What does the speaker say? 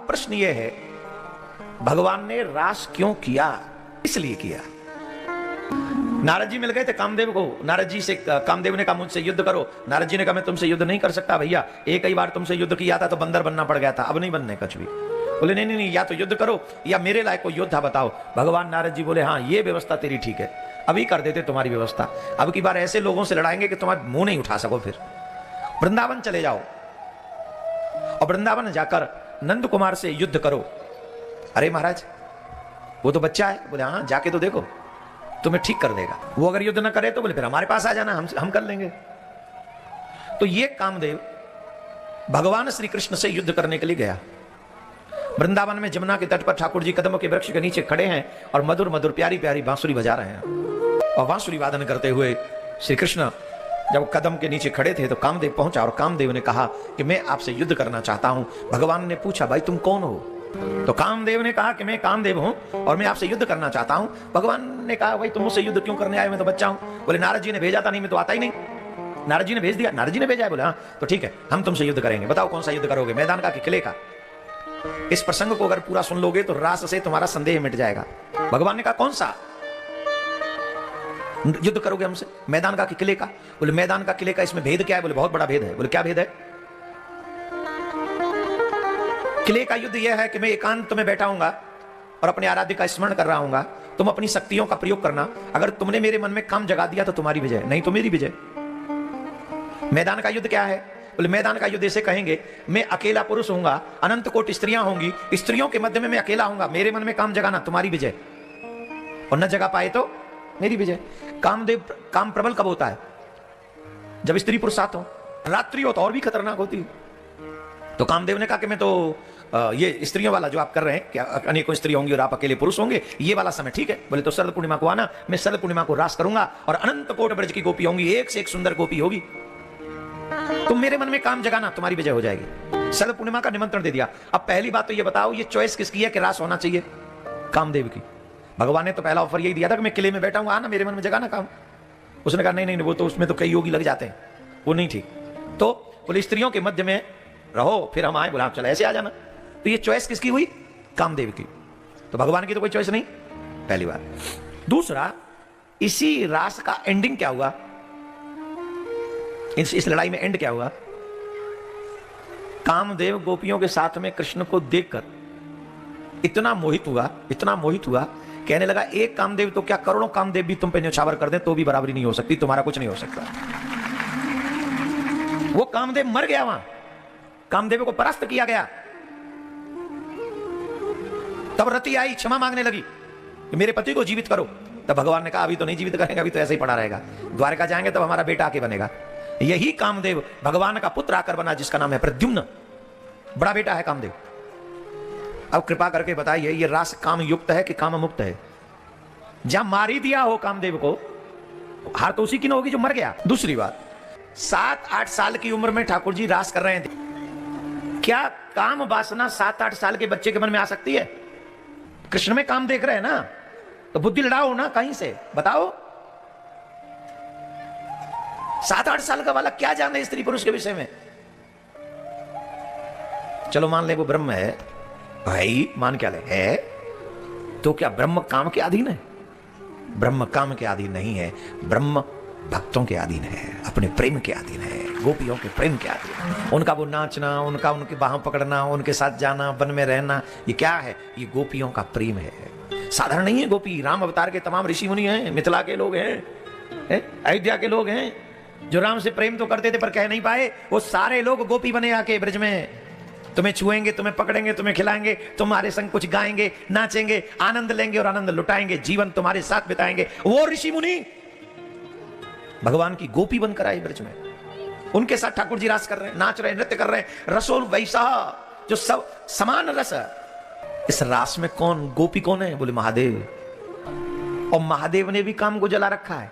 प्रश्न यह है, भगवान ने रास क्यों किया? इसलिए किया। नारद जी मिल गए थे कामदेव को, नारद जी से कामदेव ने कहा मुझसे युद्ध करो। नारद जी ने कहा मैं तुमसे युद्ध नहीं कर सकता भैया, एक ही बार तुमसे युद्ध किया था तो बंदर बनना पड़ गया था, अब नहीं बनने कुछ भी। बोले नहीं नहीं नहीं, या तो युद्ध करो या मेरे लायक को योद्धा बताओ। भगवान नारद जी बोले हाँ ये व्यवस्था तेरी ठीक है, अभी कर देते तुम्हारी व्यवस्था। अब की बार ऐसे लोगों से लड़ाएंगे कि तुम्हारा मुंह नहीं उठा सको, फिर वृंदावन चले जाओ और वृंदावन जाकर नंद कुमार से युद्ध करो। अरे महाराज वो तो बच्चा है। बोले हाँ जाके तो देखो, तुम्हें ठीक कर देगा। वो अगर युद्ध न करे तो बोले फिर हमारे पास आ जाना, हम कर लेंगे। तो ये कामदेव भगवान श्री कृष्ण से युद्ध करने के लिए गया। वृंदावन में जमुना के तट पर ठाकुर जी कदम के वृक्ष के नीचे खड़े हैं और मधुर मधुर प्यारी प्यारी बांसुरी बजा रहे हैं। और बांसुरी वादन करते हुए श्री कृष्ण जब कदम के नीचे खड़े थे तो कामदेव पहुंचा और कामदेव ने कहा कि मैं आपसे युद्ध करना चाहता हूं। भगवान ने पूछा भाई तुम कौन हो? तो कामदेव ने कहा कि मैं कामदेव हूं और मैं आपसे युद्ध करना चाहता हूं। भगवान ने कहा भाई तुम मुझसे युद्ध क्यों करने आए? मैं तो बच्चा हूं। बोले नारद जी ने भेजा था, नहीं मैं तो आता ही नहीं। नारद जी ने भेज दिया? नारद जी ने भेजा है। बोले हाँ तो ठीक है, हम तुमसे युद्ध करेंगे। बताओ कौन सा युद्ध करोगे, मैदान का कि किले का? इस प्रसंग को अगर पूरा सुन लोगे तो रास से तुम्हारा संदेह मिट जाएगा। भगवान ने कहा कौन सा युद्ध करोगे हमसे, मैदान का कि किले का? बोले मैदान का किले का, इसमें भेद क्या है? बोले बहुत बड़ा भेद है। बोले क्या भेद है? किले का युद्ध यह है कि मैं एकांत में बैठा हूंगा और अपने आराध्य का स्मरण कर रहा हूंगा, तुम अपनी शक्तियों का प्रयोग करना, अगर तुमने मेरे मन में काम जगा दिया तो तुम्हारी विजय, नहीं तो मेरी विजय। मैदान का युद्ध क्या है? बोले मैदान का युद्ध ऐसे कहेंगे मैं अकेला पुरुष हूंगा, अनंत कोटि स्त्रियां होंगी, स्त्रियों के मध्य में मैं अकेला हूंगा, मेरे मन में काम जगाना, तुम्हारी विजय, और न जगा पाए तो मेरी विजय। कामदेव काम प्रबल कब होता है? जब स्त्री पुरुष साथ हो। रात्रि हो तो और भी खतरनाक होती है। तो कामदेव ने कहा कि मैं तो ये स्त्रियों वाला जो आप कर रहे हैं, क्या अनेकों स्त्री होंगी और आप अकेले पुरुष होंगे, ये वाला समय ठीक है। बोले तो शरद पूर्णिमा को आना, मैं शरद पूर्णिमा को रास करूंगा और अनंत कोट ब्रज की गोपी होंगी, एक से एक सुंदर गोपी होगी, तुम मेरे मन में काम जगाना, तुम्हारी विजय हो जाएगी। शरद पूर्णिमा का निमंत्रण दे दिया। अब पहली बात तो ये बताओ ये चॉइस किसकी है कि रास होना चाहिए? कामदेव की। भगवान ने तो पहला ऑफर यही दिया था कि मैं किले में बैठा हूं, आना मेरे मन में जगाना काम। उसने कहा नहीं नहीं वो तो उसमें तो कई योगी लग जाते हैं, वो नहीं ठीक। तो बोले स्त्रियों के मध्य में रहो फिर हम आए। बोला चलो ऐसे आ जाना। तो ये चॉइस किसकी हुई? कामदेव की। तो भगवान की तो कोई चॉइस नहीं, पहली बात। दूसरा, इसी रास का एंडिंग क्या हुआ? इस लड़ाई में एंड क्या हुआ? कामदेव गोपियों के साथ में कृष्ण को देखकर इतना मोहित हुआ, कहने लगा एक कामदेव तो क्या करोड़ों कामदेव भी तुम पे न्यौछावर कर दें तो भी बराबरी नहीं हो सकती, तुम्हारा कुछ नहीं हो सकता। वो कामदेव मर गया वहां, कामदेव को परास्त किया गया। तब रति आई, क्षमा मांगने लगी कि मेरे पति को जीवित करो। तब भगवान ने कहा अभी तो नहीं जीवित करेंगे, अभी तो ऐसे ही पड़ा रहेगा, द्वारका जाएंगे तब हमारा बेटा आके बनेगा। यही कामदेव भगवान का पुत्र आकर बना, जिसका नाम है प्रद्युम्न, बड़ा बेटा है कामदेव। अब कृपा करके बताइए ये रास काम युक्त है कि काम मुक्त है? जहां मार ही दिया हो कामदेव को, हार तो उसी की न होगी जो मर गया। दूसरी बात, 7-8 साल की उम्र में ठाकुर जी रास कर रहे थे, क्या काम वासना 7-8 साल के बच्चे के मन में आ सकती है? कृष्ण में काम देख रहे हैं ना, तो बुद्धि लड़ाओ ना कहीं से, बताओ। 7-8 साल का वाला क्या जाने स्त्री पुरुष के विषय में? चलो मान ले वो ब्रह्म है, भाई मान क्या ले है, तो क्या ब्रह्म काम के अधीन है? ब्रह्म काम के अधीन नहीं है, ब्रह्म भक्तों के अधीन है, अपने प्रेम के अधीन है, गोपियों के प्रेम के अधीन। उनका वो नाचना, उनका उनके बाहों पकड़ना, उनके साथ जाना, वन में रहना, ये क्या है? ये गोपियों का प्रेम है। साधारण नहीं है गोपी, राम अवतार के तमाम ऋषि मुनि हैं, मिथिला के लोग हैं, अयोध्या के लोग हैं, जो राम से प्रेम तो करते थे पर कह नहीं पाए, वो सारे लोग गोपी बने आके ब्रज में। तुम्हें छुएंगे, तुम्हें पकड़ेंगे, तुम्हें खिलाएंगे, तुम्हारे संग कुछ गाएंगे, नाचेंगे, आनंद लेंगे और आनंद लुटाएंगे, जीवन तुम्हारे साथ बिताएंगे। वो ऋषि मुनि भगवान की गोपी बनकर आए ब्रज में, उनके साथ ठाकुर जी रास कर रहे हैं, नाच रहे हैं, नृत्य कर रहे हैं। रसोल वैसा जो सब समान रस है। इस रास में कौन गोपी कौन है? बोले महादेव। और महादेव ने भी काम को जला रखा है।